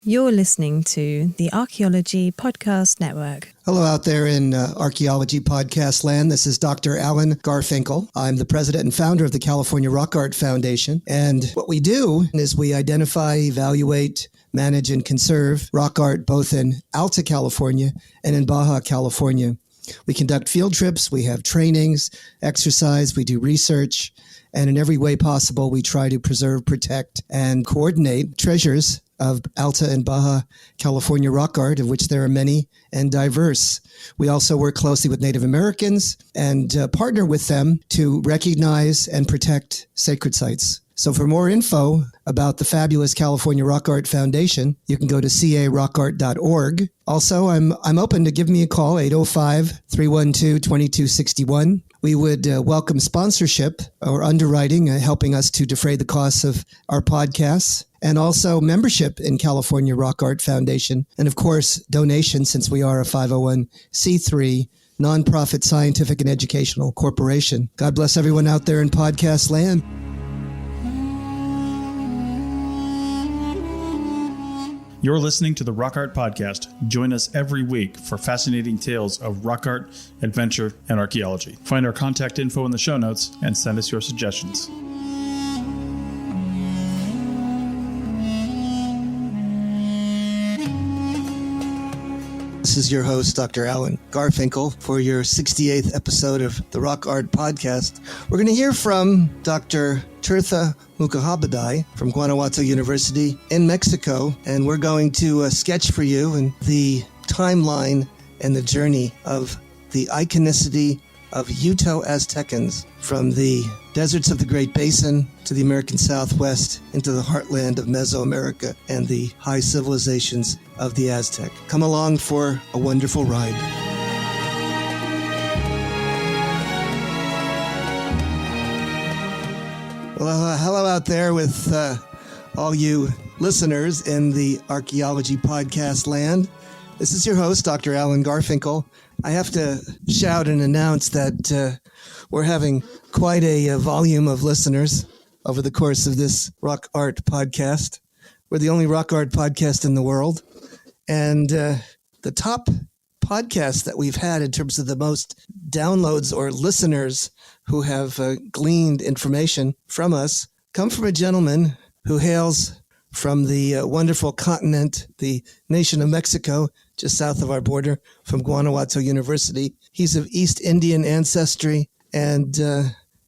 You're listening to the Archaeology Podcast Network. Hello out there in Archaeology Podcast land. This is Dr. Alan Garfinkel. I'm the president and founder of the California Rock Art Foundation. And what we do is we identify, evaluate, manage, and conserve rock art both in Alta California and in Baja California. We conduct field trips, we have trainings, exercise, we do research, and in every way possible, we try to preserve, protect, and coordinate treasures of Alta and Baja California rock art, of which there are many and diverse. We also work closely with Native Americans and partner with them to recognize and protect sacred sites. So for more info about the fabulous California Rock Art Foundation, you can go to carockart.org. Also, I'm open to give me a call, 805-312-2261. We would welcome sponsorship or underwriting, helping us to defray the costs of our podcasts, and also membership in California Rock Art Foundation. And of course, donations, since we are a 501c3 nonprofit scientific and educational corporation. God bless everyone out there in podcast land. You're listening to the Rock Art Podcast. Join us every week for fascinating tales of rock art, adventure, and archaeology. Find our contact info in the show notes and send us your suggestions. This is your host, Dr. Alan Garfinkel, for your 68th episode of the Rock Art Podcast. We're going to hear from Dr. Tirtha Mukhopadhyay from Guanajuato University in Mexico, and we're going to sketch for you and the timeline and the journey of the iconicity of Uto-Aztecans from the deserts of the Great Basin to the American Southwest into the heartland of Mesoamerica and the high civilizations of the Aztec. Come along for a wonderful ride. Well, hello out there with all you listeners in the Archaeology Podcast land. This is your host, Dr. Alan Garfinkel. I have to shout and announce that we're having quite a volume of listeners over the course of this Rock Art Podcast. We're the only rock art podcast in the world. And the top podcast that we've had in terms of the most downloads or listeners who have gleaned information from us come from a gentleman who hails from the wonderful continent, the nation of Mexico, just south of our border, from Guanajuato University. He's of East Indian ancestry, and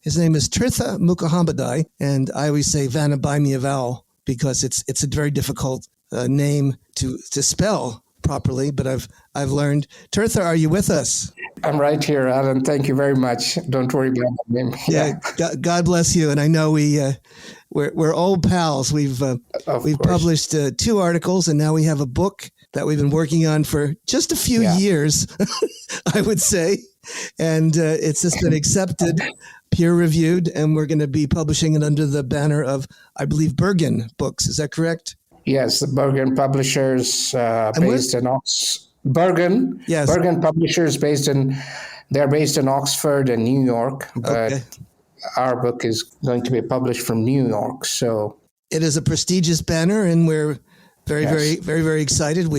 his name is Tirtha Mukhopadhyay, and I always say Vanna buy me a vowel because it's a very difficult name to spell properly, but I've learned. Tirtha, are you with us? I'm right here, Alan. Thank you very much. Don't worry about my name. Yeah, God bless you. And I know we're old pals. We've published 2 articles, and now we have a book that we've been working on for just a few years, I would say. And it's just been accepted, peer-reviewed, and we're going to be publishing it under the banner of, I believe, Bergen Books. Is that correct? Yes, the Bergen Publishers based in Bergen. Yes. Bergen Publishers based in Oxford and New York, but our book is going to be published from New York. So it is a prestigious banner, and we're very, very, very excited.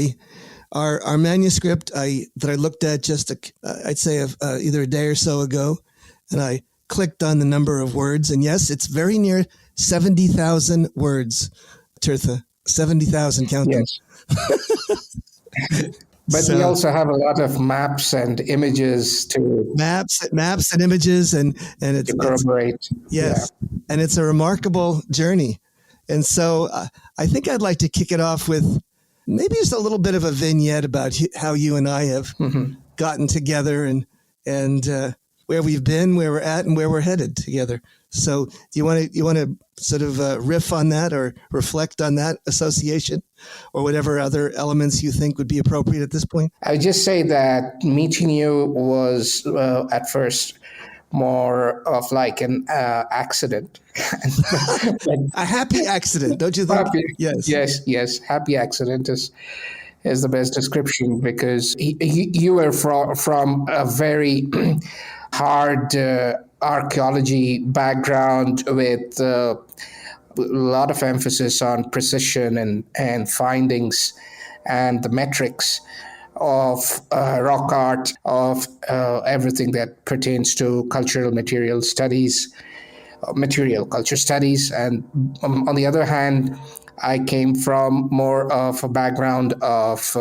Our manuscript that I looked at just I'd say either a day or so ago, and I clicked on the number of words, and yes, it's very near 70,000 words, Tirtha. 70,000, count them. Yes. But we also have a lot of maps and images to maps and images and it's corroborate. Yes, yeah. And it's a remarkable journey. And so I think I'd like to kick it off with maybe just a little bit of a vignette about how you and I have gotten together and where we've been, where we're at, and where we're headed together. So do you want to sort of riff on that or reflect on that association or whatever other elements you think would be appropriate at this point? I would just say that meeting you was at first more of like an accident. A happy accident, don't you think? Yes. Happy accident is the best description, because you were from a very hard archaeology background with lot of emphasis on precision and findings and the metrics of rock art, of everything that pertains to cultural material studies, material culture studies. And on the other hand, I came from more of a background of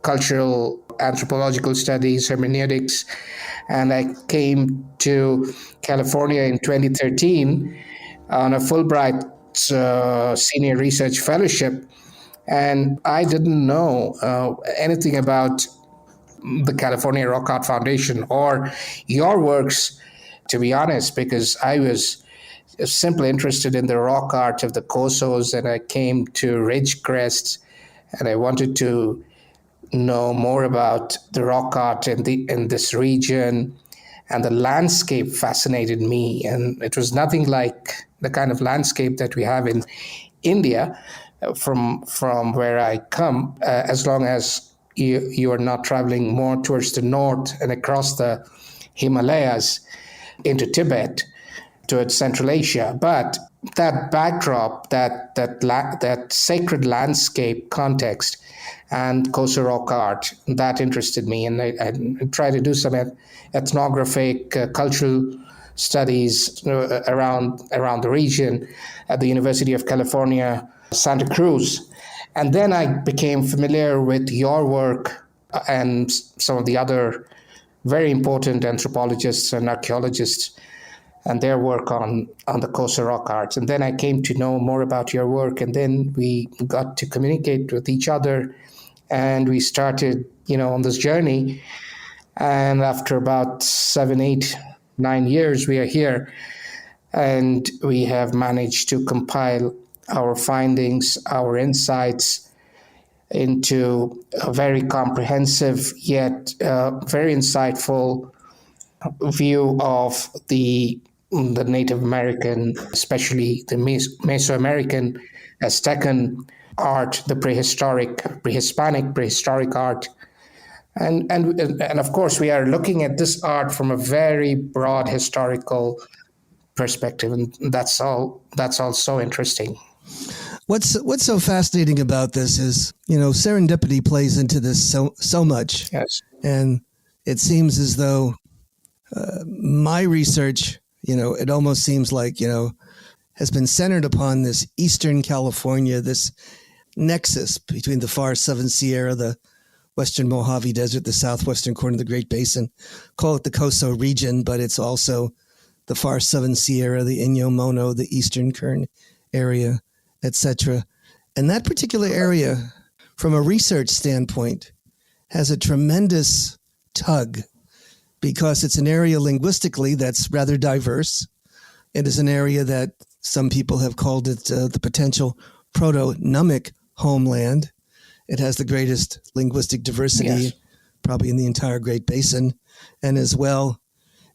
cultural anthropological studies, hermeneutics, and I came to California in 2013 on a Fulbright senior research fellowship. And I didn't know anything about the California Rock Art Foundation or your works, to be honest, because I was simply interested in the rock art of the Cosos, and I came to Ridgecrest, and I wanted to know more about the rock art in this region, and the landscape fascinated me. And it was nothing like the kind of landscape that we have in India from where I come, as long as you are not traveling more towards the north and across the Himalayas into Tibet, towards Central Asia. But that backdrop, that sacred landscape context and Koso rock art, that interested me. And I tried to do some ethnographic cultural studies around the region at the University of California, Santa Cruz. And then I became familiar with your work and some of the other very important anthropologists and archaeologists and their work on the Koso rock art. And then I came to know more about your work, and then we got to communicate with each other, and we started, on this journey. And after about 7, 8, 9 years, we are here, and we have managed to compile our findings, our insights into a very comprehensive yet very insightful view of the Native American, especially the Mesoamerican, Aztecan art, the Pre-Hispanic, prehistoric art. And of course, we are looking at this art from a very broad historical perspective, and that's all so interesting. What's so fascinating about this is, serendipity plays into this so much. Yes. And it seems as though my research, it almost seems like, has been centered upon this Eastern California, this nexus between the far Southern Sierra, the Western Mojave Desert, the southwestern corner of the Great Basin. Call it the Coso region, but it's also the far Southern Sierra, the Inyo Mono, the Eastern Kern area, etc. And that particular area, from a research standpoint, has a tremendous tug because it's an area linguistically that's rather diverse. It is an area that some people have called it the potential proto-Numic homeland. It has the greatest linguistic diversity, yes, probably in the entire Great Basin. And as well,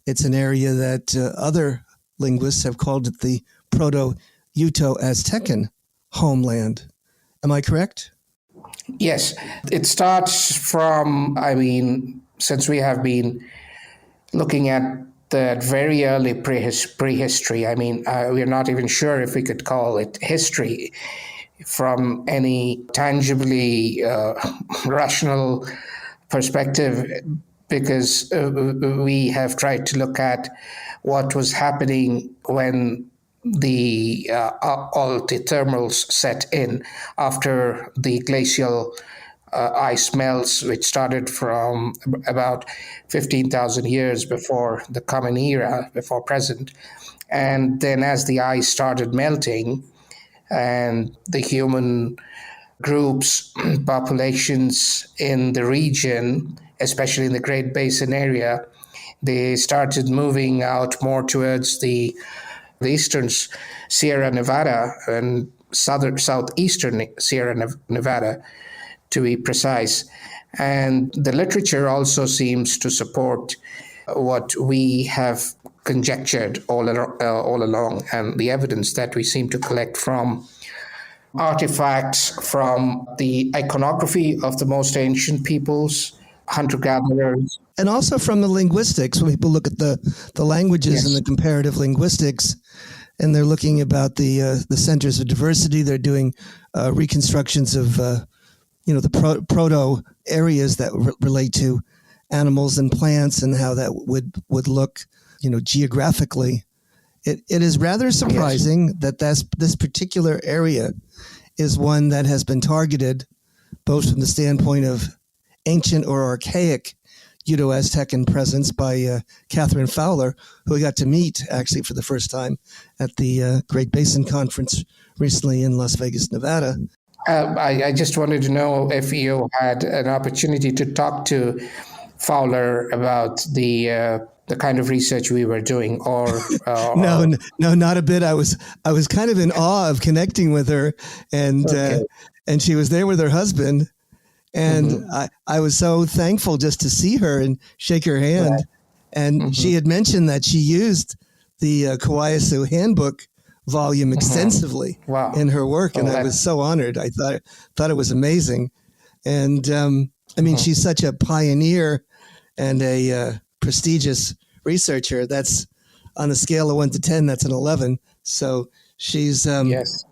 it's an area that other linguists have called it the proto-Uto-Aztecan homeland. Am I correct? Yes. It starts from, since we have been looking at that very early prehistory, we're not even sure if we could call it history from any tangibly rational perspective, because we have tried to look at what was happening when all the thermals set in after the glacial ice melts, which started from about 15,000 years before the Common Era, before present. And then as the ice started melting, and the human groups, populations in the region, especially in the Great Basin area, they started moving out more towards the eastern Sierra Nevada and southeastern Sierra Nevada, to be precise. And the literature also seems to support what we have conjectured all along, and the evidence that we seem to collect from artifacts, from the iconography of the most ancient peoples, hunter-gatherers. And also from the linguistics, when people look at the languages, yes, and the comparative linguistics, and they're looking about the centers of diversity. They're doing reconstructions of the proto areas that relate to animals and plants and how that would look, geographically. It is rather surprising that this particular area is one that has been targeted both from the standpoint of ancient or archaic Uto-Aztecan presence by Catherine Fowler, who I got to meet actually for the first time at the Great Basin Conference recently in Las Vegas, Nevada. I just wanted to know if you had an opportunity to talk to Fowler about the kind of research we were doing, or no, not a bit. I was kind of in awe of connecting with her, and Okay. And she was there with her husband, and I was so thankful just to see her and shake her hand. Right. And she had mentioned that she used the Kawayasu handbook volume extensively Wow. in her work, and I that's- was so honored. I thought it was amazing, and I mean, she's such a pioneer and a prestigious researcher. That's on a scale of 1 to 10. That's an 11. So she's Yes.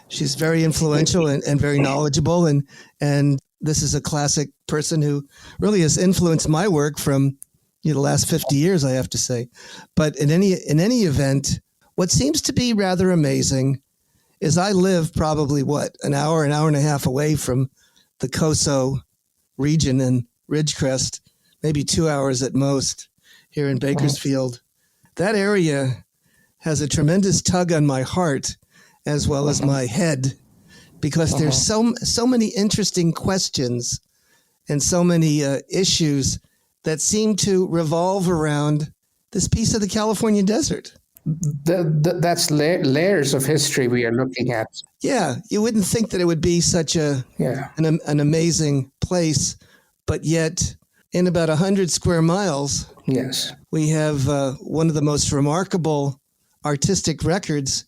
she's very influential and very knowledgeable, and this is a classic person who really has influenced my work from the last 50 years, I have to say. But in any event, what seems to be rather amazing is I live probably an hour and a half away from the Coso region and Ridgecrest, maybe 2 hours at most here in Bakersfield. That area has a tremendous tug on my heart as well as my head, because there's so many interesting questions and so many issues that seem to revolve around this piece of the California desert. That's layers of history we are looking at. Yeah, you wouldn't think that it would be such an amazing place, but yet in about 100 square miles, Yes. we have one of the most remarkable artistic records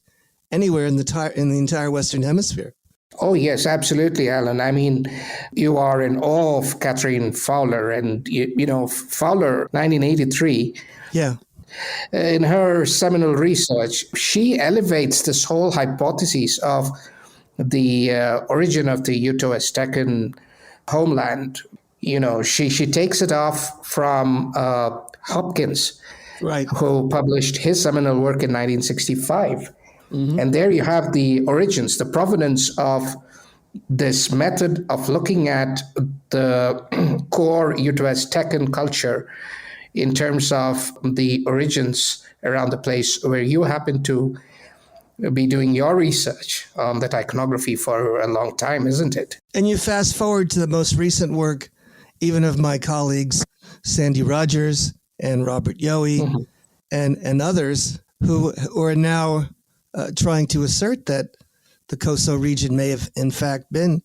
anywhere in the entire Western Hemisphere. Oh, yes, absolutely, Alan. I mean, you are in awe of Catherine Fowler, and, Fowler, 1983, Yeah. in her seminal research, she elevates this whole hypothesis of the origin of the Uto-Aztecan homeland. She takes it off from Hopkins, Right. who published his seminal work in 1965. And there you have the origins, the provenance of this method of looking at the core Uto-Aztecan culture in terms of the origins around the place where you happen to be doing your research on that iconography for a long time, isn't it? And you fast forward to the most recent work, even of my colleagues, Sandy Rogers and Robert Yohe and others who are now trying to assert that the Coso region may have in fact been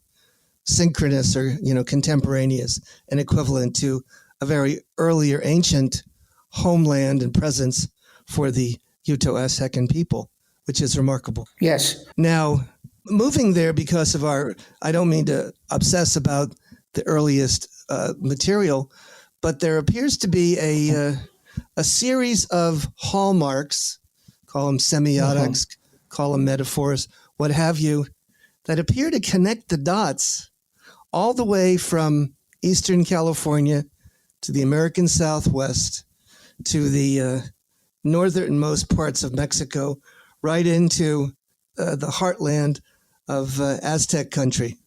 synchronous or contemporaneous and equivalent to a very earlier ancient homeland and presence for the Uto-Aztecan people, which is remarkable. Yes. Now, moving there because of I don't mean to obsess about the earliest material, but there appears to be a series of hallmarks, call them semiotics, call them metaphors, what have you, that appear to connect the dots all the way from Eastern California to the American Southwest to the northernmost parts of Mexico, right into the heartland of Aztec country.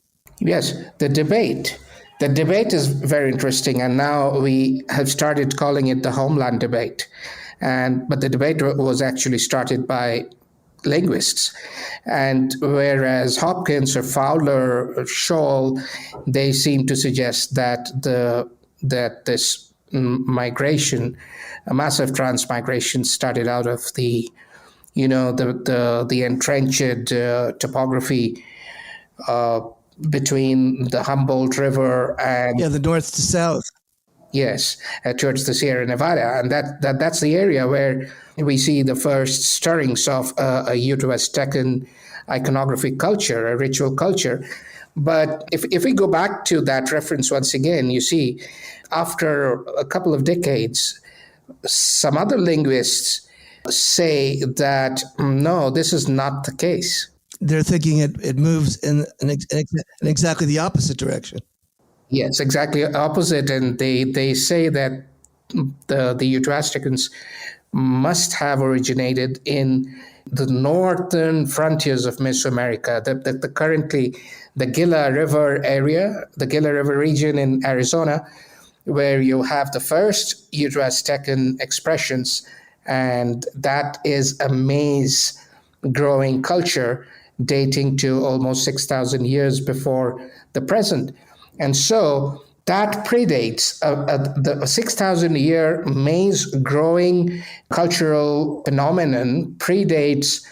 Yes, the debate. The debate is very interesting, and now we have started calling it the homeland debate. But the debate was actually started by linguists. And whereas Hopkins or Fowler or Scholl, they seem to suggest that this migration, a massive transmigration, started out of the entrenched topography between the Humboldt River and the north to south. Yes, towards the Sierra Nevada, and that's the area where we see the first stirrings of a Uto-Aztecan iconography culture, a ritual culture. But if we go back to that reference once again, you see, after a couple of decades, some other linguists say that no, this is not the case. They're thinking it moves in exactly the opposite direction. Yes, exactly opposite. And they say that the Uto-Aztecans must have originated in the northern frontiers of Mesoamerica, currently the Gila River area, the Gila River region in Arizona, where you have the first Uto-Aztecan expressions, and that is a maize growing culture dating to almost 6,000 years before the present. And so that predates the 6,000 year maize growing cultural phenomenon, predates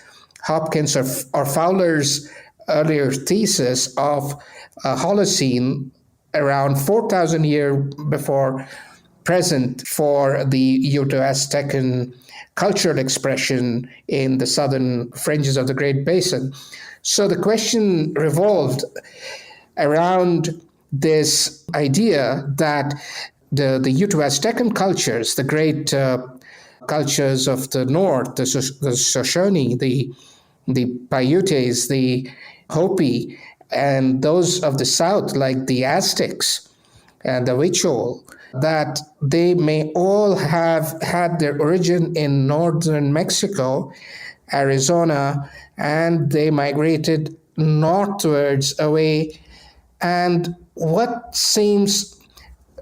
Hopkins or Fowler's earlier thesis of Holocene around 4,000 years before present for the Uto-Aztecan cultural expression in the southern fringes of the Great Basin. So the question revolved around this idea that the Uto-Aztecan cultures, the great cultures of the north, the Shoshone, the Paiutes, the Hopi, and those of the south, like the Aztecs and the Huichol, that they may all have had their origin in northern Mexico, Arizona, and they migrated northwards away. And what seems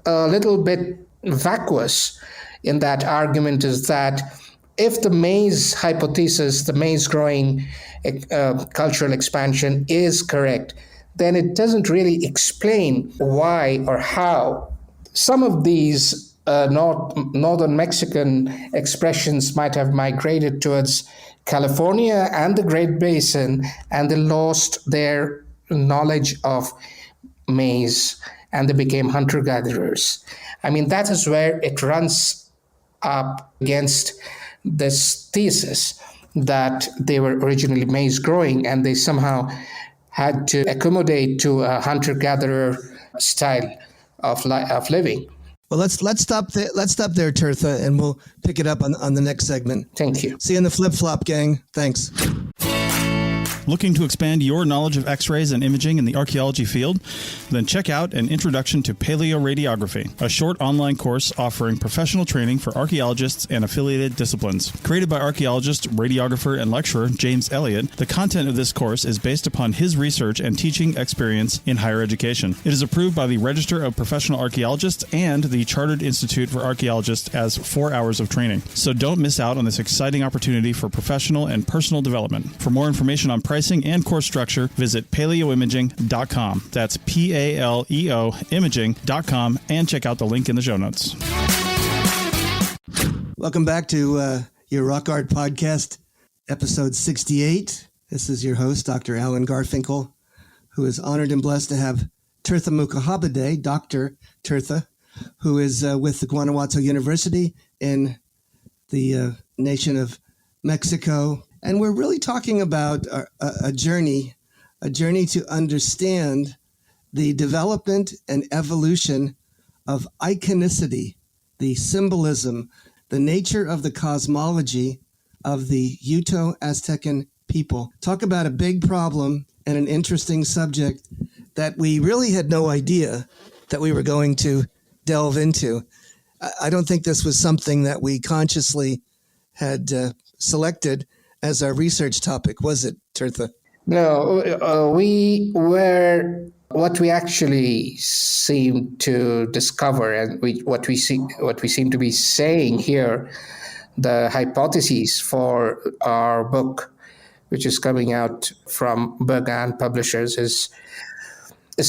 a little bit vacuous in that argument is that if the maize hypothesis, the maize growing cultural expansion is correct, then it doesn't really explain why or how some of these northern Mexican expressions might have migrated towards California and the Great Basin, and they lost their knowledge of maize and they became hunter-gatherers. I mean, that is where it runs up against this thesis that they were originally maize growing and they somehow had to accommodate to a hunter-gatherer style of living. Well, let's stop there. Let's stop there, Tirtha, and we'll pick it up on the next segment. Thank you. See you in the flip-flop, gang. Thanks. Looking to expand your knowledge of X-rays and imaging in the archaeology field? Then check out An Introduction to Paleoradiography, a short online course offering professional training for archaeologists and affiliated disciplines. Created by archaeologist, radiographer, and lecturer James Elliott, the content of this course is based upon his research and teaching experience in higher education. It is approved by the Register of Professional Archaeologists and the Chartered Institute for Archaeologists as 4 hours of training. So don't miss out on this exciting opportunity for professional and personal development. For more information on pricing and course structure, visit paleoimaging.com. That's PALEO imaging.com, and check out the link in the show notes. Welcome back to your Rock Art Podcast, episode 68. This is your host, Dr. Alan Garfinkel, who is honored and blessed to have Tirtha Mukhopadhyay, Dr. Tirtha, who is with the Guanajuato University in the nation of Mexico. And we're really talking about a journey to understand the development and evolution of iconicity, the symbolism, the nature of the cosmology of the Uto-Aztecan people. Talk about a big problem and an interesting subject that we really had no idea that we were going to delve into. I don't think this was something that we consciously had selected as our research topic, was it, Tirtha? No, what we actually seem to discover, and what we seem to be saying here, the hypotheses for our book, which is coming out from Bergan Publishers, is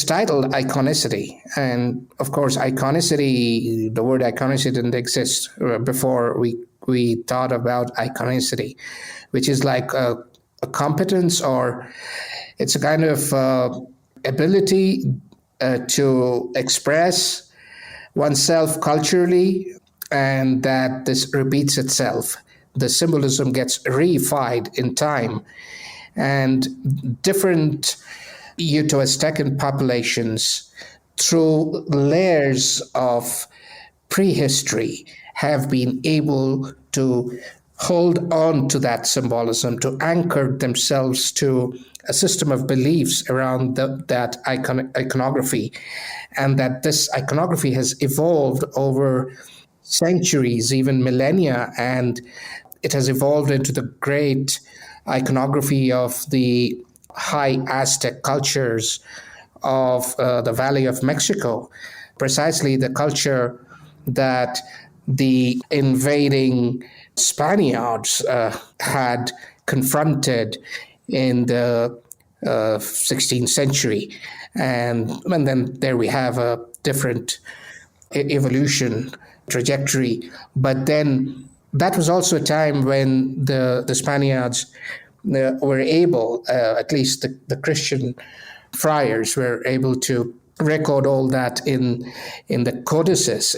titled Iconicity. And of course, iconicity, the word iconicity didn't exist before we thought about iconicity, which is like a competence, or it's a kind of ability to express oneself culturally, and that this repeats itself. The symbolism gets reified in time, and different Uto-Aztecan populations, through layers of prehistory, have been able to hold on to that symbolism, to anchor themselves to a system of beliefs around that iconography, and that this iconography has evolved over centuries, even millennia, and it has evolved into the great iconography of the high Aztec cultures of the Valley of Mexico, precisely the culture that the invading Spaniards had confronted in the 16th century. And then there we have a different evolution trajectory. But then that was also a time when the Spaniards were able, at least the Christian friars were able to record all that in the codices,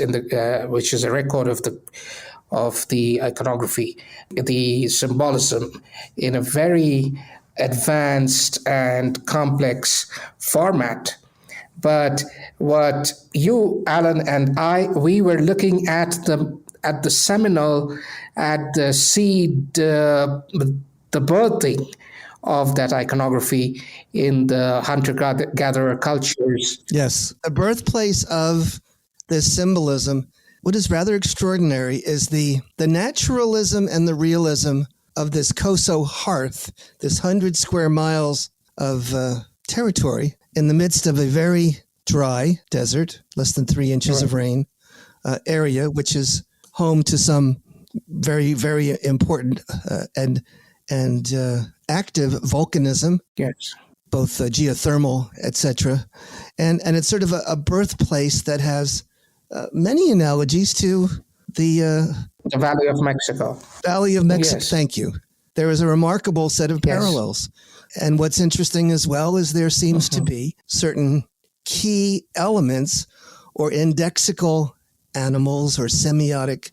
which is a record of the iconography, the symbolism, in a very advanced and complex format. But what you, Alan, and we were looking at the seminal, at the seed, the birthing of that iconography in the hunter-gatherer cultures. Yes, the birthplace of this symbolism. What is rather extraordinary is the naturalism and the realism of this Coso hearth, this 100 square miles of territory in the midst of a very dry desert, less than 3 inches of rain area, which is home to some very, very important and active volcanism. Yes. Both geothermal, etc. And it's sort of a birthplace that has many analogies to the Valley of Mexico. Valley of Mexico. Yes. Thank you. There is a remarkable set of parallels. Yes. And what's interesting as well is there seems to be certain key elements or indexical animals or semiotic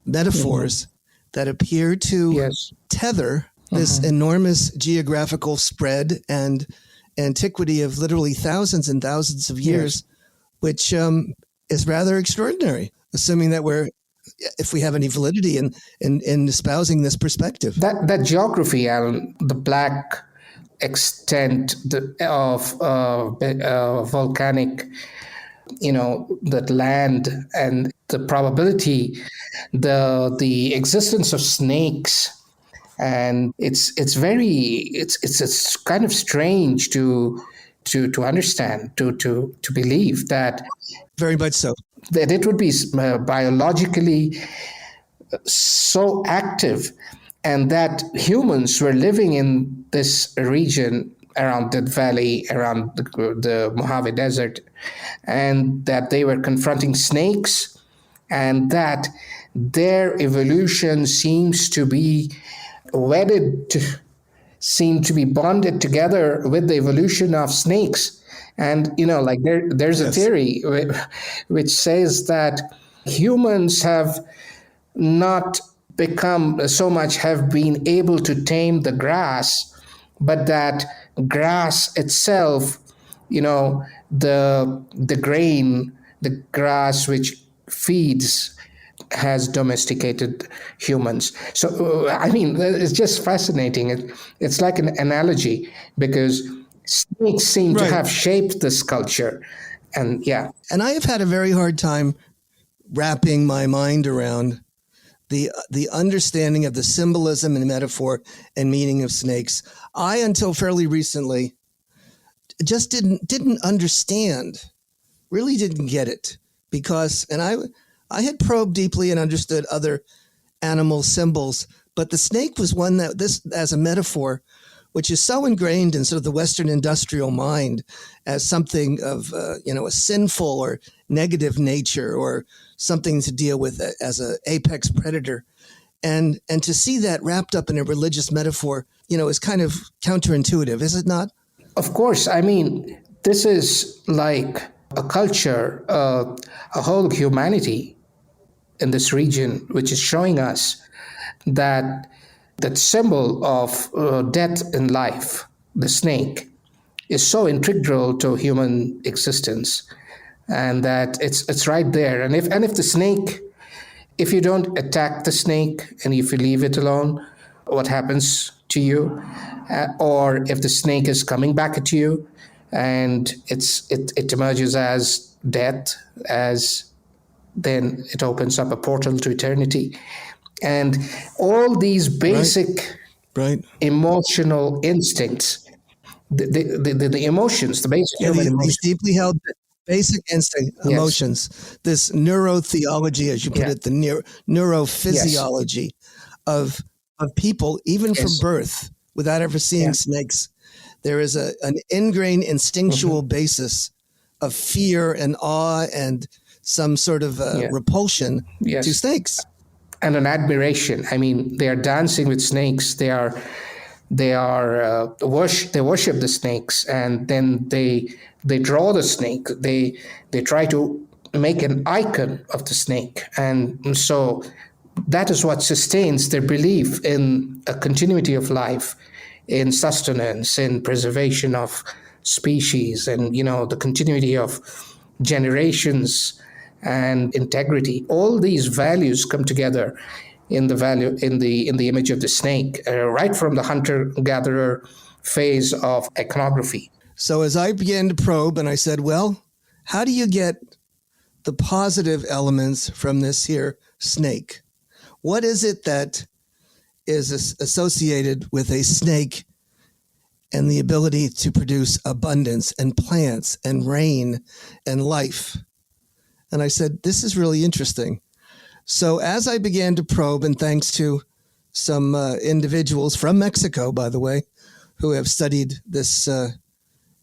metaphors that appear to tether this enormous geographical spread and antiquity of literally thousands and thousands of years, which is rather extraordinary, assuming that if we have any validity in espousing this perspective. That geography, Alan, the black extent of volcanic, that land, and the probability, the existence of snakes. And it's kind of strange to understand, to believe that. Very much so. That it would be biologically so active, and that humans were living in this region around that valley, around the Mojave Desert, and that they were confronting snakes, and that their evolution seems to be bonded together with the evolution of snakes. And, there's a theory which says that humans have not have been able to tame the grass, but that grass itself, the grain, the grass which feeds, has domesticated humans. So, it's just fascinating. It's like an analogy, because snakes seem to have shaped this culture. And And I have had a very hard time wrapping my mind around the understanding of the symbolism and metaphor and meaning of snakes. I, until fairly recently, just didn't understand, really didn't get it, because, and I had probed deeply and understood other animal symbols, but the snake was one that this, as a metaphor, which is so ingrained in sort of the Western industrial mind as something of, a sinful or negative nature, or something to deal with as an apex predator. And to see that wrapped up in a religious metaphor, is kind of counterintuitive, is it not? Of course. This is like a culture, a whole humanity in this region, which is showing us that symbol of death in life, the snake, is so integral to human existence, and that it's right there. And if the snake if you don't attack the snake and if you leave it alone, what happens to you? Or if the snake is coming back at you and it emerges as death, as then it opens up a portal to eternity. And all these basic Right. emotional instincts, the emotions, the basic Yeah, human these emotions. deeply held basic instinct Yes. emotions, this neurotheology, as you put Yeah. it, the neurophysiology of people, even from Yes. birth, without ever seeing Yeah. snakes. There is an ingrained instinctual basis of fear and awe and some sort of Yeah. repulsion Yes. to snakes. And an admiration. I mean, they are dancing with snakes. They worship the snakes, and then they draw the snake. They try to make an icon of the snake, and so that is what sustains their belief in a continuity of life, in sustenance, in preservation of species, and the continuity of generations and integrity. All these values come together in the image of the snake, right from the hunter-gatherer phase of iconography. So as I began to probe, and I said, well, how do you get the positive elements from this here snake? What is it that is associated with a snake and the ability to produce abundance and plants and rain and life? And I said, this is really interesting. So as I began to probe, and thanks to some individuals from Mexico, by the way, who have studied this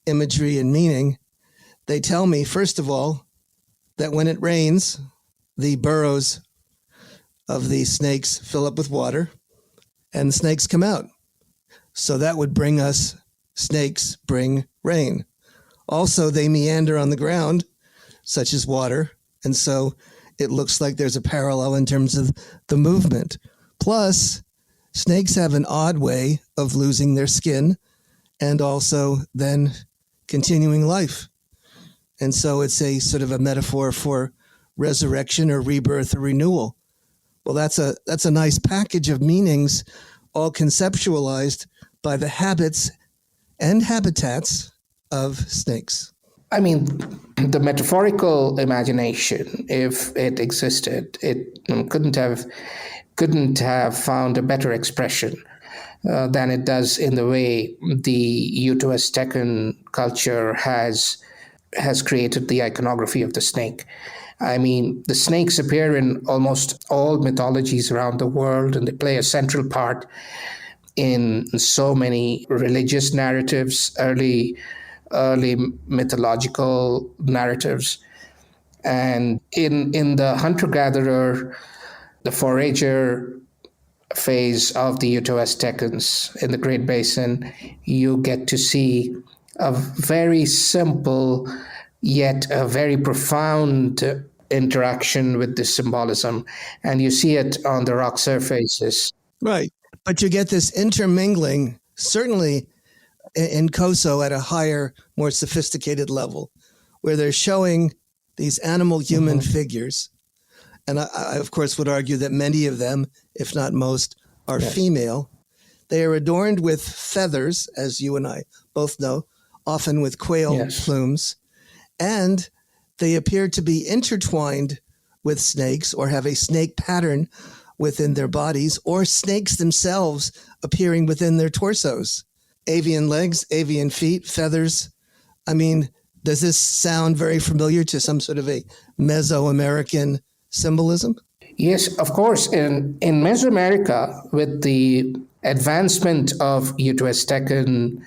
imagery and meaning, they tell me, first of all, that when it rains, the burrows of the snakes fill up with water and the snakes come out. So that would bring us, snakes bring rain. Also, they meander on the ground, such as water. And so it looks like there's a parallel in terms of the movement. Plus, snakes have an odd way of losing their skin and also then continuing life. And so it's a sort of a metaphor for resurrection or rebirth or renewal. Well, that's a nice package of meanings, all conceptualized by the habits and habitats of snakes. I mean, the metaphorical imagination, if it existed, it couldn't have found a better expression than it does in the way the Uto-Aztecan culture has created the iconography of the snake. I mean, the snakes appear in almost all mythologies around the world, and they play a central part in so many religious narratives, early mythological narratives. And in the hunter-gatherer, the forager phase of the Uto-Aztecans in the Great Basin, you get to see a very simple yet a very profound interaction with this symbolism. And you see it on the rock surfaces. Right. But you get this intermingling, certainly in Koso at a higher, more sophisticated level, where they're showing these animal-human figures. And I, of course, would argue that many of them, if not most, are female. They are adorned with feathers, as you and I both know, often with quail plumes. And they appear to be intertwined with snakes or have a snake pattern within their bodies, or snakes themselves appearing within their torsos. Avian legs, avian feet, feathers. I mean, does this sound very familiar to some sort of a Mesoamerican symbolism? Yes, of course. In Mesoamerica, with the advancement of Uto-Aztecan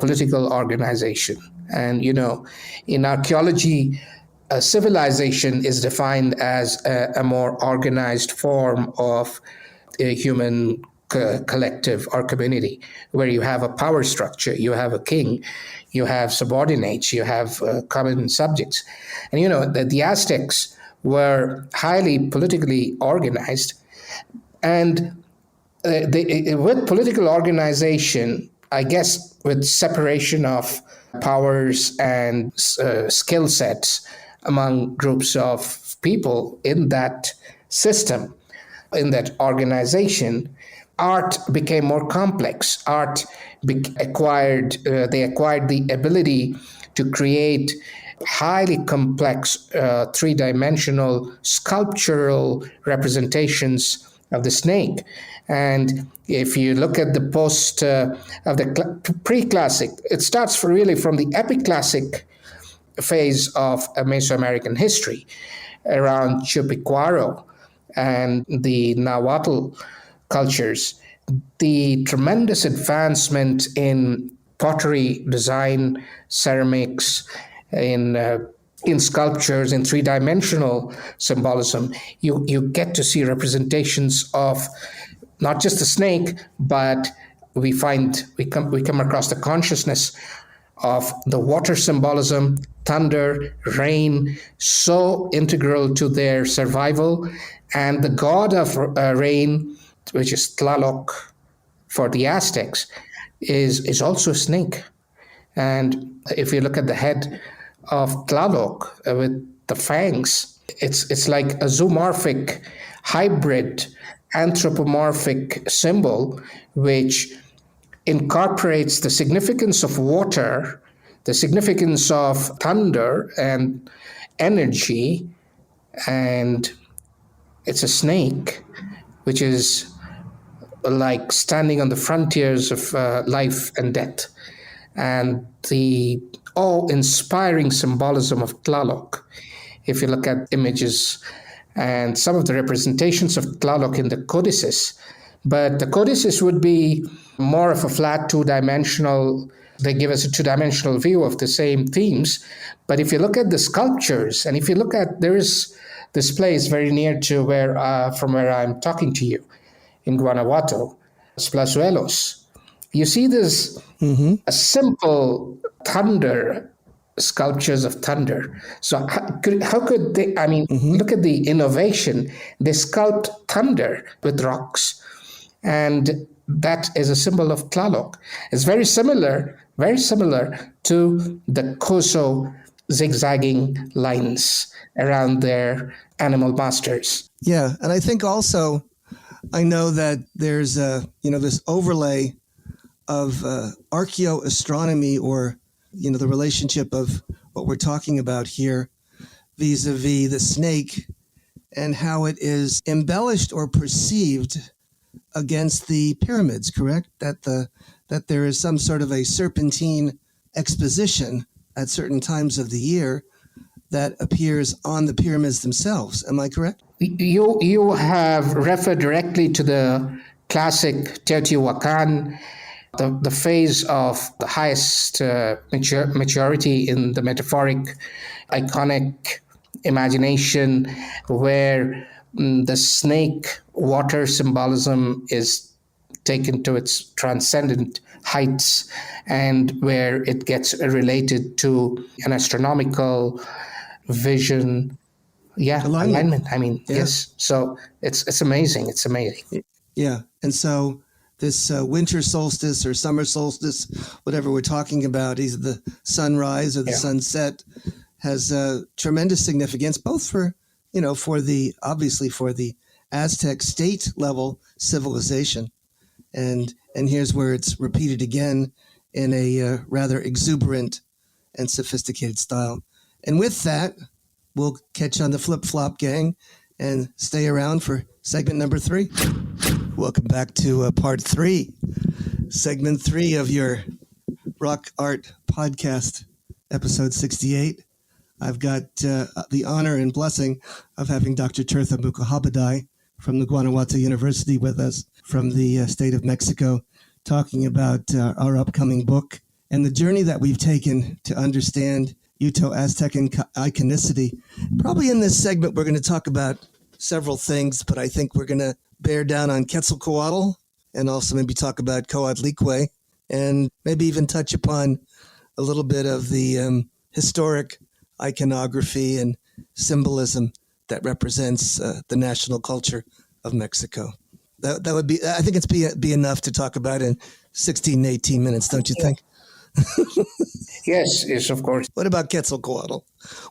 political organization, and, in archaeology, a civilization is defined as a more organized form of a human collective or community, where you have a power structure, you have a king, you have subordinates, you have common subjects. And the Aztecs were highly politically organized. And with political organization, I guess with separation of powers and skill sets among groups of people in that system, in that organization, art became more complex. Art acquired the ability to create highly complex three-dimensional sculptural representations of the snake. And if you look at the of the pre-classic, it starts really from the epic-classic phase of Mesoamerican history around Chupiquaro and the Nahuatl cultures. The tremendous advancement in pottery design, ceramics, in sculptures, in three-dimensional symbolism, you get to see representations of not just the snake, but we come across the consciousness of the water symbolism, thunder, rain, so integral to their survival, and the god of rain, which is Tlaloc for the Aztecs, is also a snake. And if you look at the head of Tlaloc with the fangs, it's like a zoomorphic, hybrid, anthropomorphic symbol, which incorporates the significance of water, the significance of thunder and energy, and it's a snake, which is like standing on the frontiers of life and death. And the awe-inspiring symbolism of Tlaloc, if you look at images and some of the representations of Tlaloc in the codices, but the codices would be more of a flat two-dimensional, they give us a two-dimensional view of the same themes. But if you look at the sculptures, and if you look at, this place very near to from where I'm talking to you, in Guanajuato, Plazuelos, you see this a simple thunder, sculptures of thunder. So how could they, look at the innovation. They sculpt thunder with rocks. And that is a symbol of Tlaloc. It's very similar to the Koso zigzagging lines around their animal masters. Yeah, and I think also, I know that there's this overlay of archaeoastronomy, or the relationship of what we're talking about here vis-a-vis the snake, and how it is embellished or perceived against the pyramids, correct? That there is some sort of a serpentine exposition at certain times of the year that appears on the pyramids themselves. Am I correct? You have referred directly to the classic Teotihuacan, the phase of the highest maturity in the metaphoric, iconic imagination, where the snake water symbolism is taken to its transcendent heights, and where it gets related to an astronomical vision. Yeah, alignment. Yes. So it's amazing. It's amazing. Yeah. And so this winter solstice or summer solstice, whatever we're talking about, either the sunrise or the sunset, has tremendous significance, both for the Aztec state level civilization. And here's where it's repeated again in a rather exuberant and sophisticated style. And with that, we'll catch on the flip-flop gang and stay around for segment number 3. Welcome back to part 3, segment 3 of your Rock Art Podcast, episode 68. I've got the honor and blessing of having Dr. Tirtha Mukhopadhyay from the Guanajuato University with us from the state of Mexico, talking about our upcoming book and the journey that we've taken to understand Uto-Aztecan iconicity. Probably in this segment, we're going to talk about several things, but I think we're going to bear down on Quetzalcoatl and also maybe talk about Coatlicue and maybe even touch upon a little bit of the historic iconography and symbolism that represents the national culture of Mexico. That would be, I think it's be enough to talk about in 16, 18 minutes, don't you think? Yes, of course. What about Quetzalcoatl?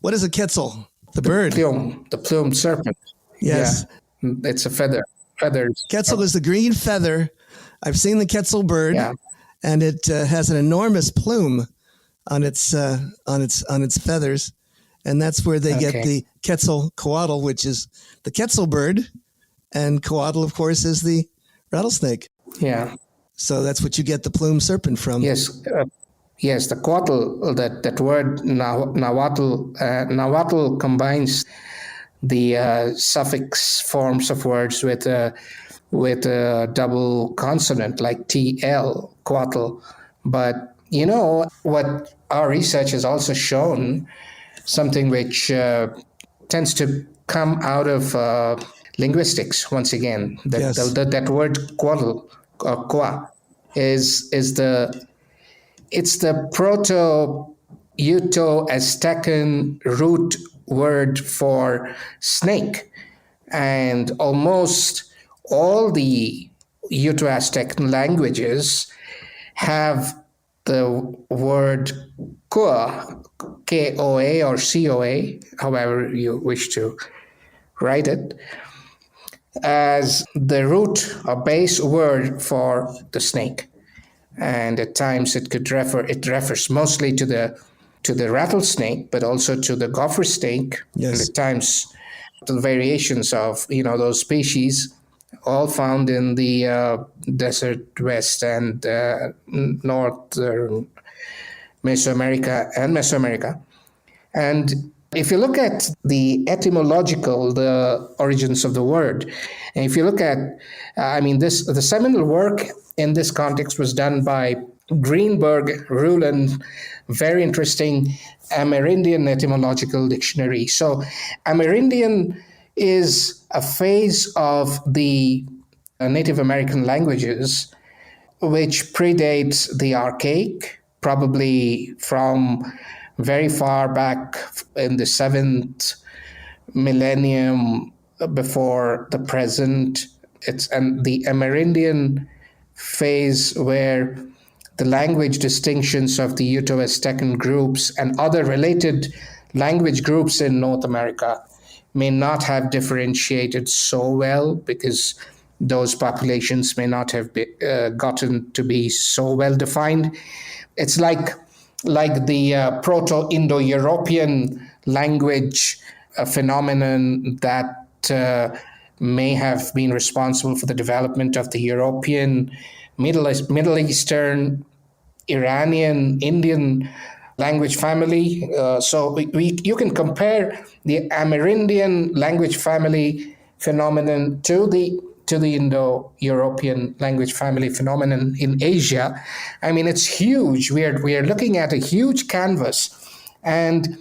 What is a quetzal? The bird. The plumed serpent. Yes. Yeah. It's a feather. Feathers. Quetzal is the green feather. I've seen the Quetzal bird, Yeah. and it has an enormous plume on its feathers, and that's where they get the Quetzalcoatl, which is the Quetzal bird, and coatl, of course, is the rattlesnake. Yeah. So that's what you get the plume serpent from. Yes. Yes, the coatl, that word Nahuatl combines the suffix forms of words with a double consonant like TL, coatl. But what our research has also shown, something which tends to come out of linguistics once again, that Yes. that word coatl or qua it's the Uto-Aztecan root word for snake. And almost all the Uto-Aztecan languages have the word Koa, K-O-A or C-O-A, however you wish to write it, as the root or base word for the snake. And at times it refers mostly to the rattlesnake, but also to the gopher snake. Yes. And at times to the variations of those species, all found in the desert west and northern Mesoamerica. And if you look at the origins of the word, and if you look at, the seminal work in this context was done by Greenberg, Rulon, very interesting Amerindian etymological dictionary. So Amerindian is a phase of the Native American languages which predates the Archaic, probably from very far back in the 7th millennium before the present. It's the Amerindian phase where the language distinctions of the Uto-Aztecan groups and other related language groups in North America may not have differentiated so well because those populations may not have gotten to be so well defined. It's like the Proto-Indo-European language phenomenon that may have been responsible for the development of the European, Middle Eastern, Iranian, Indian language family. So you can compare the Amerindian language family phenomenon to the Indo-European language family phenomenon in Asia. I mean, it's huge. We are looking at a huge canvas, and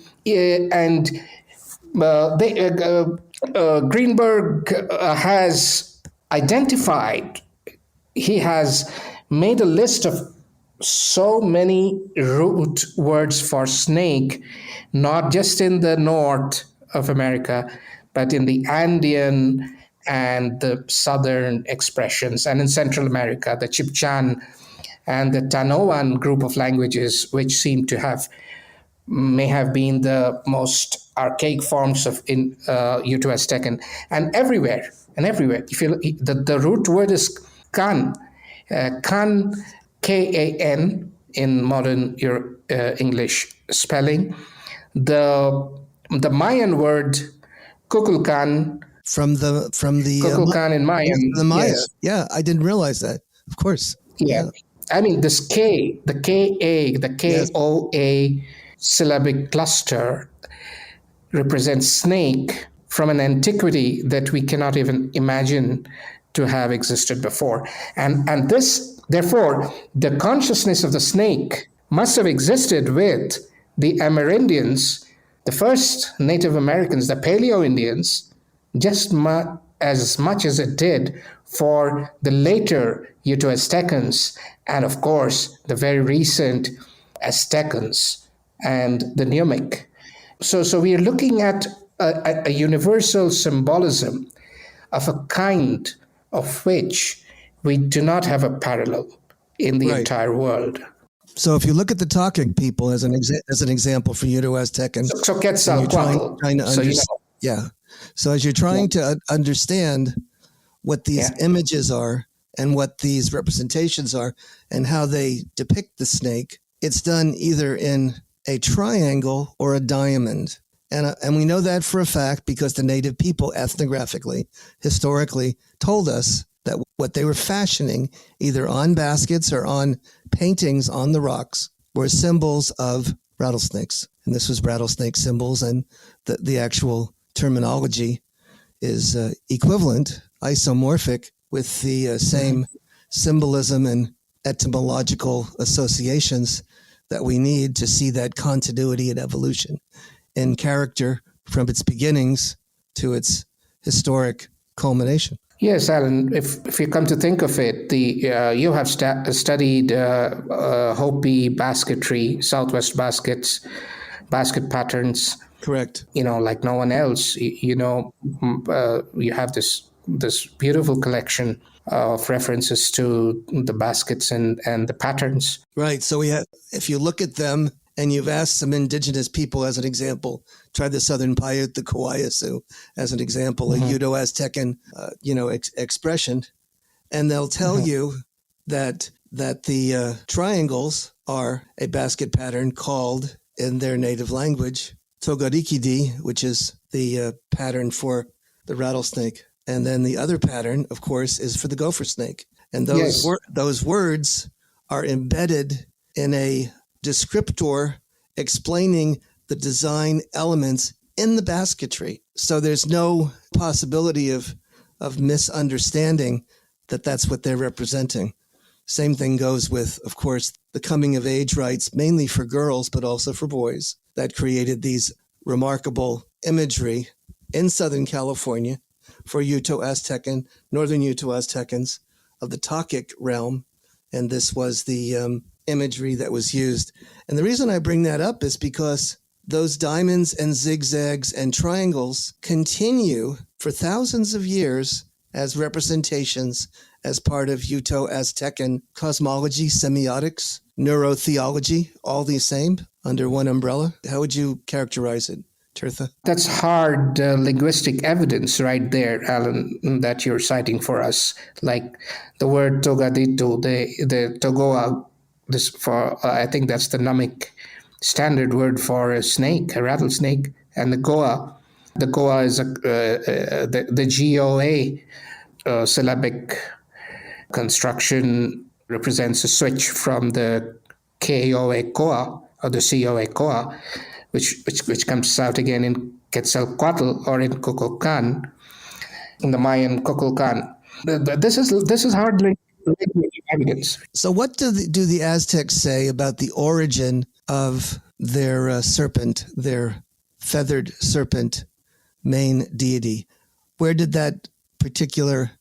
Greenberg has identified. He has made a list of so many root words for snake, not just in the north of America, but in the Andean and the southern expressions, and in Central America, the Chibchan and the Tanoan group of languages, which may have been the most archaic forms of Uto-Aztecan, and everywhere. If you the root word is kan, kan, K-A-N in modern English spelling. The Mayan word Kukulkan. From the Kukulkan in Mayan. The Maya. Yes. Yeah, I didn't realize that. Of course. Yeah. I mean, this K, the K-A, the K-O-A syllabic cluster represents snake from an antiquity that we cannot even imagine to have existed before. And this, therefore, the consciousness of the snake must have existed with the Amerindians, the first Native Americans, the Paleo-Indians, just as much as it did for the later Uto-Aztecans, and of course, the very recent Aztecans and the Numic. So we are looking at a universal symbolism of a kind of which we do not have a parallel in the entire world. So if you look at the Tokic people as an example for Uto-Aztecan, so Quetzalcoatl. Yeah. So as you're trying to understand what these images are and what these representations are and how they depict the snake, it's done either in a triangle or a diamond. And we know that for a fact because the native people ethnographically, historically, told us that what they were fashioning either on baskets or on paintings on the rocks were symbols of rattlesnakes. And this was rattlesnake symbols, and the actual terminology is equivalent, isomorphic, with the same symbolism and etymological associations that we need to see that continuity and evolution in character from its beginnings to its historic culmination. Yes, Alan, if you come to think of it, you have studied Hopi basketry, Southwest basket patterns. Correct. Like no one else. You have this beautiful collection of references to the baskets and the patterns. Right. So if you look at them and you've asked some indigenous people as an example, try the Southern Paiute, the Kawayasu as an example, a Uto-Aztecan, expression, and they'll tell you that the triangles are a basket pattern called in their native language Togarikidi, which is the pattern for the rattlesnake. And then the other pattern, of course, is for the gopher snake. And those words are embedded in a descriptor explaining the design elements in the basketry. So there's no possibility of misunderstanding that that's what they're representing. Same thing goes with, of course, the coming of age rites, mainly for girls, but also for boys, that created these remarkable imagery in Southern California for Uto-Aztecan, Northern Uto-Aztecans of the Takic realm. And this was the imagery that was used. And the reason I bring that up is because those diamonds and zigzags and triangles continue for thousands of years as representations as part of Uto-Aztecan cosmology, semiotics, neurotheology, all the same under one umbrella. How would you characterize it, Tirtha? That's hard linguistic evidence right there, Alan, that you're citing for us. Like the word togaditu, the togoa, I think that's the Namic standard word for a snake, a rattlesnake, and the goa is the GOA syllabic construction represents a switch from the KOA koa or the COA koa, which comes out again in Quetzalcoatl or in Kukulkan, in the Mayan Kukulkan. This is hardly evidence. So what do the Aztecs say about the origin of their serpent, their feathered serpent main deity? Where did that particular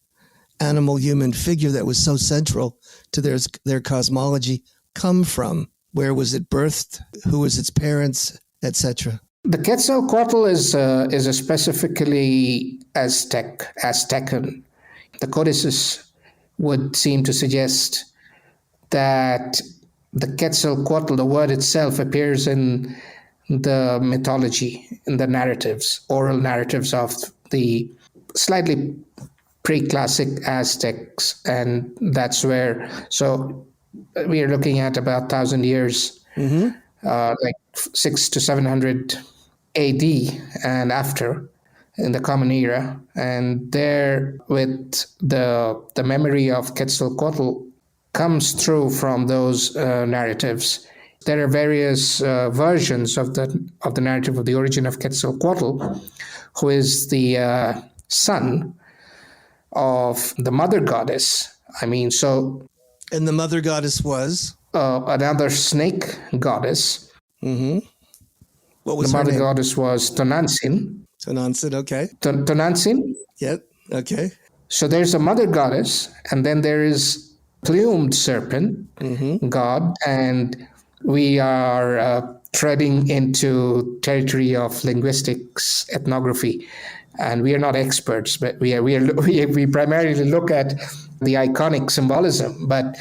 animal-human figure that was so central to their cosmology come from? Where was it birthed? Who was its parents, etc.? The Quetzalcoatl is a specifically Aztecan. The codices would seem to suggest that the Quetzalcoatl, the word itself, appears in the mythology, in the narratives, oral narratives of the slightly pre-classic Aztecs, and that's where. So we are looking at about 1,000 years, like 600 to 700 AD and after, in the Common Era, and there with the memory of Quetzalcoatl comes through from those narratives. There are various versions of the narrative of the origin of Quetzalcoatl, who is the son of the mother goddess. And the mother goddess was another snake goddess. Mm-hmm. What was the her mother name? goddess was Tonantzin. Tonantzin, okay. Tonantzin? Yep, okay. So there's a mother goddess, and then there is plumed serpent god, and we are treading into territory of linguistics, ethnography, And we are not experts, but we primarily look at the iconic symbolism. But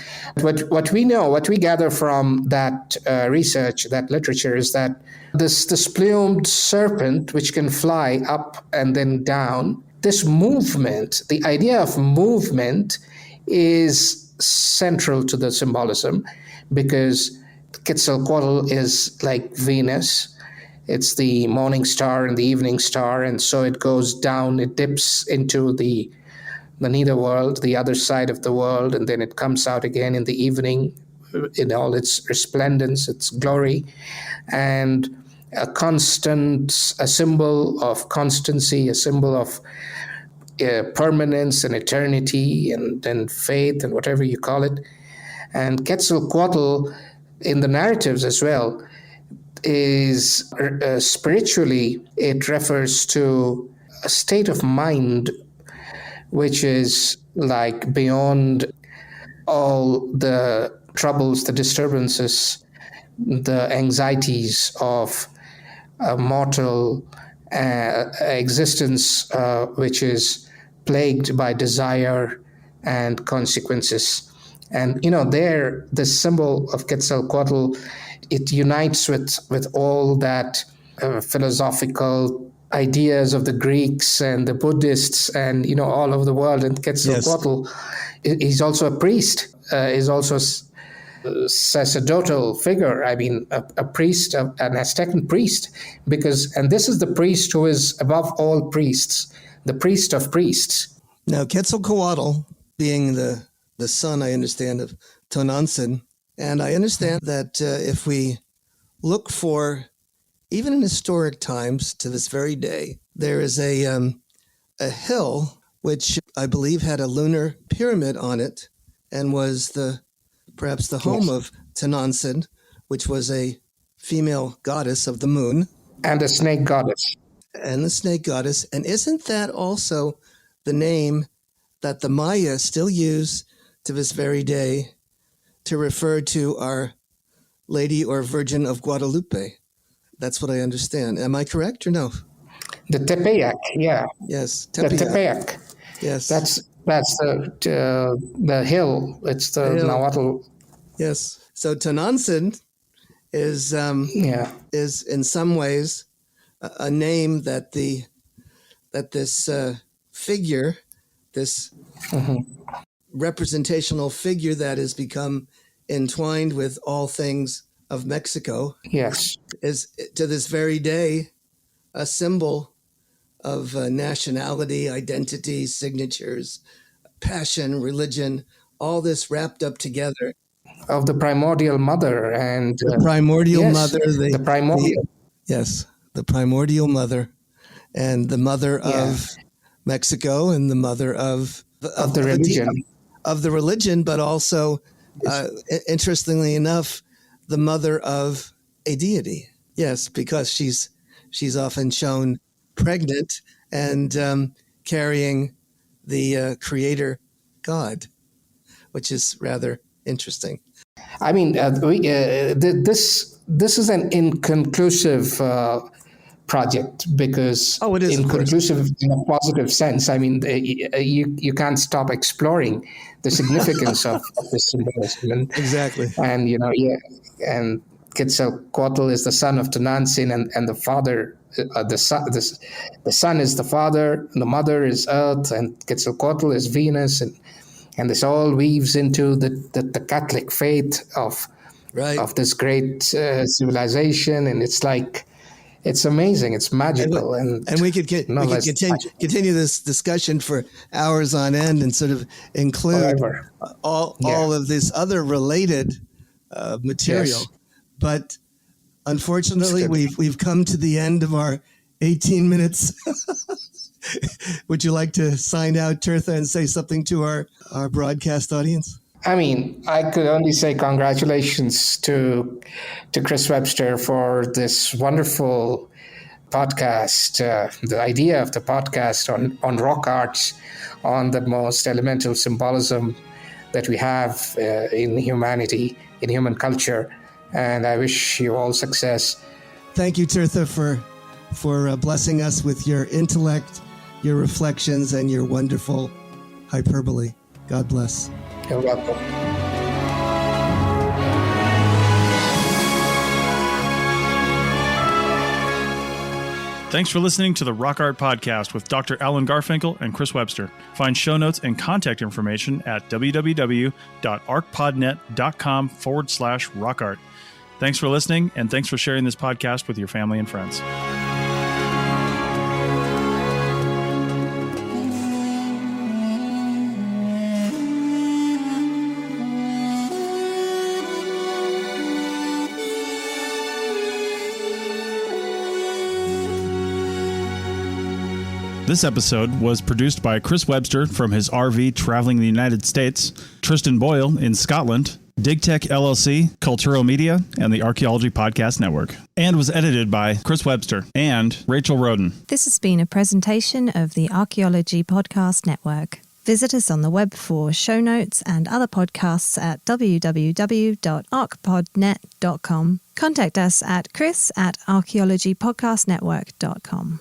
what we know, what we gather from that research, that literature, is that this plumed serpent, which can fly up and then down, this movement, the idea of movement, is central to the symbolism, because Quetzalcoatl is like Venus. It's the morning star and the evening star, and so it goes down, it dips into the netherworld, the other side of the world, and then it comes out again in the evening in all its resplendence, its glory, and a symbol of constancy, a symbol of permanence and eternity and faith and whatever you call it. And Quetzalcoatl, in the narratives as well, is spiritually, it refers to a state of mind which is like beyond all the troubles, the disturbances, the anxieties of a mortal existence, which is plagued by desire and consequences. And there, the symbol of Quetzalcoatl, it unites with all that philosophical ideas of the Greeks and the Buddhists and all over the world. And Quetzalcoatl, he's also a priest. He's also a sacerdotal figure. I mean, a priest, an Aztecan priest, and this is the priest who is above all priests, the priest of priests. Now, Quetzalcoatl being the son, I understand, of Tonantzin, and I understand that if we look for, even in historic times to this very day, there is a hill which I believe had a lunar pyramid on it and was perhaps the home of Tonantzin, which was a female goddess of the moon. And a snake goddess. And the snake goddess. And isn't that also the name that the Maya still use to this very day to refer to Our Lady or Virgin of Guadalupe? That's what I understand. Am I correct or no? The Tepeyac, yeah. Yes, Tepeyac. The Tepeyac. Yes. That's the hill. It's the Nahuatl. Yes. So Tonantzin is in some ways a name that this figure, this representational figure that has become entwined with all things of Mexico, is to this very day a symbol of nationality, identity, signatures, passion, religion, all this wrapped up together. Of the primordial mother and the primordial mother, the primordial. The primordial mother, and the mother of Mexico, and the mother of the religion. Of the religion, but also, interestingly enough, the mother of a deity. Yes, because she's often shown pregnant and carrying the creator God, which is rather interesting. I mean, this is an inconclusive project, because it is inconclusive in a positive sense. I mean, you can't stop exploring the significance of this symbolism. Exactly. And and Quetzalcoatl is the son of Tonantzin, and the father, the son is the father, and the mother is Earth, and Quetzalcoatl is Venus, and this all weaves into the Catholic faith of this great civilization, and it's amazing, it's magical, and we could continue this discussion for hours on end and sort of include all of this other related material. Yes. But unfortunately, we've come to the end of our 18 minutes. Would you like to sign out, Tirtha, and say something to our broadcast audience? I mean, I could only say congratulations to Chris Webster for this wonderful podcast, the idea of the podcast on rock arts, on the most elemental symbolism that we have in humanity, in human culture. And I wish you all success. Thank you, Tirtha, for blessing us with your intellect your reflections and your wonderful hyperbole. God bless. You're welcome. Thanks for listening to the Rock Art Podcast with Dr. Alan Garfinkel and Chris Webster. Find show notes and contact information at www.archpodnet.com/rockart. Thanks for listening, and thanks for sharing this podcast with your family and friends. This episode was produced by Chris Webster from his RV traveling the United States, Tristan Boyle in Scotland, DigTech LLC, Culturo Media, and the Archaeology Podcast Network, and was edited by Chris Webster and Rachel Roden. This has been a presentation of the Archaeology Podcast Network. Visit us on the web for show notes and other podcasts at www.archpodnet.com. Contact us at chris@archaeologypodcastnetwork.com.